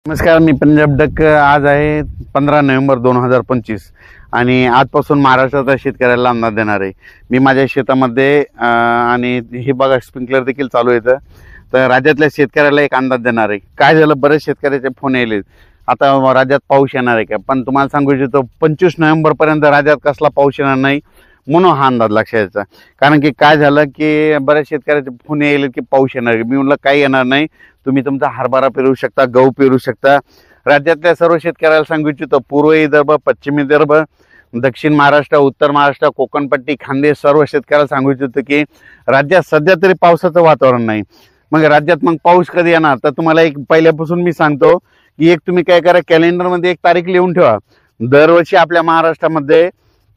नमस्कार, मी पंजाब डक। आज आहे 15 नोव्हेंबर 2025 आणि आजपासून महाराष्ट्राच्या शेतकऱ्याला अंदाज देणार आहे। मी माझ्या शेतामध्ये आणि हे बघा स्प्रिंकलर देखील चालू आहे, तर राज्यातल्या शेतकऱ्याला एक अंदाज देणार आहे। काय झालं, बरेच शेतकऱ्याचे फोन यायले आता राज्यात पाऊस येणार आहे का, पण तुम्हाला सांगू इच्छितो 25 नोव्हेंबर पर्यंत राज्यात कसला पाऊस येणार नाही म्हणून हा अंदाज लक्षात घ्यायचा। कारण की काय झालं की बऱ्याच शेतकऱ्याचे फोन यायले की पाऊस येणार आहे। मी म्हणलं काही येणार नाही, तुम्ही तुमचा हरभरा पेरू शकता, गहू पेरू शकता। राज्यातल्या सर्व शेतकऱ्याला सांगू इच्छितो, पूर्व विदर्भ, पश्चिम विदर्भ, दक्षिण महाराष्ट्र, उत्तर महाराष्ट्र, कोकणपट्टी, खानदेश सर्व शेतकऱ्याला सांगू इच्छितो की राज्यात सध्या तरी पावसाचं वातावरण नाही। मग राज्यात मग पाऊस कधी येणार, तर तुम्हाला एक पहिल्यापासून मी सांगतो की एक तुम्ही काय करा, कॅलेंडरमध्ये एक तारीख लिहून ठेवा। दरवर्षी आपल्या महाराष्ट्रामध्ये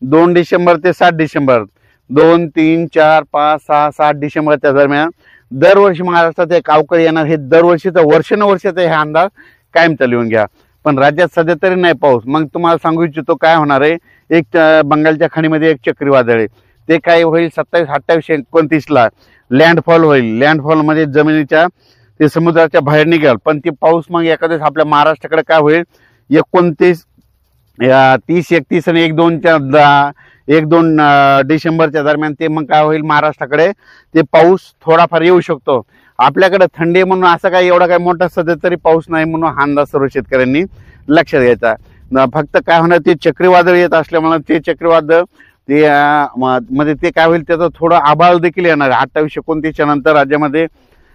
2 डिसेंबर ते 7 डिसेंबर 2, 3, 4, 5, 6, 7 डिसेंबरच्या दरम्यान दरवर्षी महाराष्ट्रात एक अवकाळी येणार। हे दरवर्षीचा वर्षानुवर्षाचा हे अंदाज कायमचा लिहून घ्या। पण राज्यात सध्या तरी नाही पाऊस। मग तुम्हाला सांगू इच्छितो काय होणार आहे, एक बंगालच्या खाडीमध्ये एक चक्रीवादळ आहे, ते काय होईल 27, 28, 29ला लँडफॉल होईल। लँडफॉलमध्ये जमिनीच्या ते समुद्राच्या बाहेर निघेल, पण ती पाऊस मग एखाद्याच आपल्या महाराष्ट्राकडे काय होईल 29, 30, 31 आणि 1-2 डिसेंबरच्या दरम्यान ते मग काय होईल, महाराष्ट्राकडे ते पाऊस थोडाफार येऊ शकतो। आपल्याकडे थंडी म्हणून असं काही एवढा काही मोठा सध्या तरी पाऊस नाही म्हणून हा अंदाज सर्व शेतकऱ्यांनी लक्षात घ्यायचा। फक्त काय होणार, ते चक्रीवादळ येत असल्यामुळे ते चक्रीवादळ ते मध्ये ते काय होईल, त्याचं थोडं आभाळ देखील येणार आहे। 28-29च्या नंतर राज्यामध्ये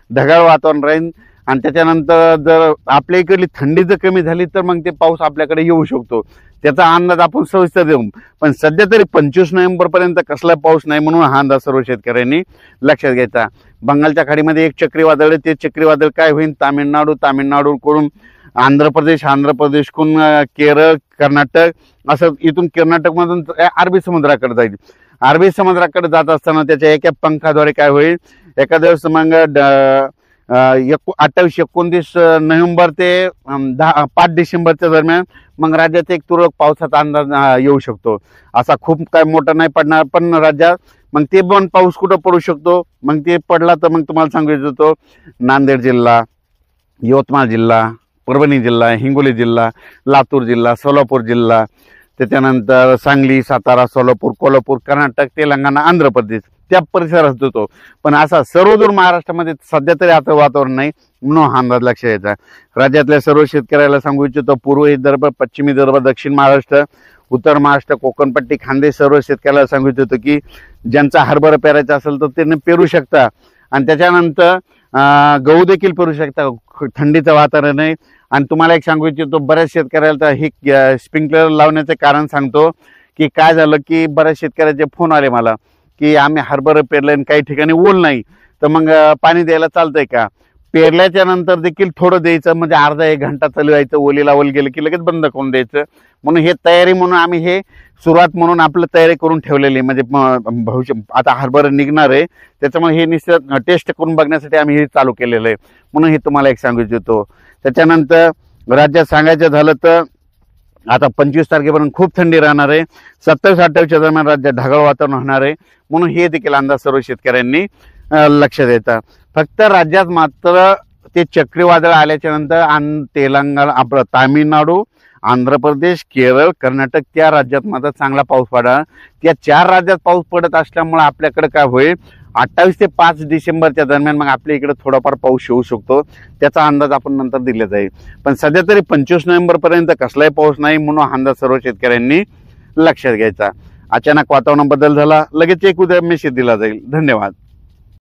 ढगाळ वातावरण राहील आणि त्याच्यानंतर जर आपल्या इकडली थंडी जर कमी झाली तर मग ते पाऊस आपल्याकडे येऊ शकतो। त्याचा अंदाज आपण सविस्तर देऊ, पण सध्या तरी 25 नोव्हेंबर पर्यंत कसला पाऊस नाही म्हणून हा अंदाज सर्व शेतकऱ्यांनी लक्षात घ्यायचा। बंगालच्या खाडीमध्ये एक चक्रीवादळ आहे, ते चक्रीवादळ काय होईल, तामिळनाडूकडून आंध्र प्रदेशकडून केरळ, कर्नाटक, असं इथून कर्नाटकमधून अरबी समुद्राकडे जाईल। अरबी समुद्राकडे जात असताना त्याच्या एका पंखाद्वारे काय होईल, एका दिवस मग 28-29 नोव्हेंबर ते 5 डिसेंबरच्या दरम्यान मग राज्यात एक तुरळक पावसाचा अंदाज येऊ शकतो। असा खूप काय मोठा नाही पडणार, पण राज्यात मग ते पण पाऊस कुठं पडू शकतो, मग ते पडला तर मग तुम्हाला सांगू इच्छितो नांदेड जिल्हा, यवतमाळ जिल्हा, परभणी जिल्हा, हिंगोली जिल्हा, लातूर जिल्हा, सोलापूर जिल्हा, त्याच्यानंतर सांगली, सातारा, सोलापूर, कोल्हापूर, कर्नाटक, तेलंगणा, आंध्र प्रदेश त्या परिसरात होतो। पण असा सर्वदूर महाराष्ट्रामध्ये सध्या तरी आता वातावरण नाही म्हणून हा अंदाज लक्षात घ्यायचा। राज्यातल्या सर्व शेतकऱ्याला सांगू इच्छितो, पूर्व विदर्भ, पश्चिम विदर्भ, दक्षिण महाराष्ट्र, उत्तर महाराष्ट्र, कोकणपट्टी, खानदेश सर्व शेतकऱ्याला सांगू इच्छितो की ज्यांचा हरभरा पेरायचा असेल तर त्यांनी पेरू शकता आणि त्याच्यानंतर गहू देखील पेरू शकता। थंडीचं वातावरण आहे। आणि तुम्हाला एक सांगू इच्छितो, बऱ्याच शेतकऱ्याला हे स्प्रिंकलर लावण्याचे कारण सांगतो की काय झालं की बऱ्याच शेतकऱ्याचे फोन आले मला की आम्ही हरभरा पेरले आणि काही ठिकाणी ओल नाही, तर मग पाणी द्यायला चालतंय का। पेरल्याच्या नंतर देखील थोडं द्यायचं, म्हणजे अर्धा 1 घंटा चालवायचं, ओलीला ओल गेलं की लगेच बंद करून द्यायचं। म्हणून हे तयारी म्हणून आम्ही हे सुरुवात म्हणून आपलं तयारी करून ठेवलेली, म्हणजे भविष्य आता हरभरा निघणार आहे त्याच्यामुळे हे निश्चित टेस्ट करून बघण्यासाठी आम्ही हे चालू केलेलं आहे, म्हणून हे तुम्हाला एक सांगू इच्छितो। त्याच्यानंतर राज्यात सांगायचं झालं तर आता 25 तारखेपर्यंत खूप थंडी राहणार आहे। 27-28च्या दरम्यान राज्यात ढगाळ वातावरण होणार आहे, म्हणून हे देखील अंदाज सर्व शेतकऱ्यांनी लक्षात द्यायचा। फक्त राज्यात मात्र ते चक्रीवादळ आल्याच्या नंतर तेलंगणा, आपलं तामिळनाडू, आंध्र प्रदेश, केरळ, कर्नाटक त्या राज्यात मात्र चांगला पाऊस पडणार। त्या 4 राज्यात पाऊस पडत असल्यामुळे आपल्याकडे काय होईल, 28 ते 5 डिसेंबरच्या दरम्यान मग आपल्या इकडे थोडाफार पाऊस येऊ शकतो, त्याचा अंदाज आपण नंतर दिला जाईल। पण सध्या तरी 25 नोव्हेंबर पर्यंत कसलाही पाऊस नाही म्हणून हा अंदाज सर्व शेतकऱ्यांनी लक्षात घ्यायचा। अचानक वातावरण बदल झाला, लगेच एक उद्या मेसेज दिला जाईल। धन्यवाद।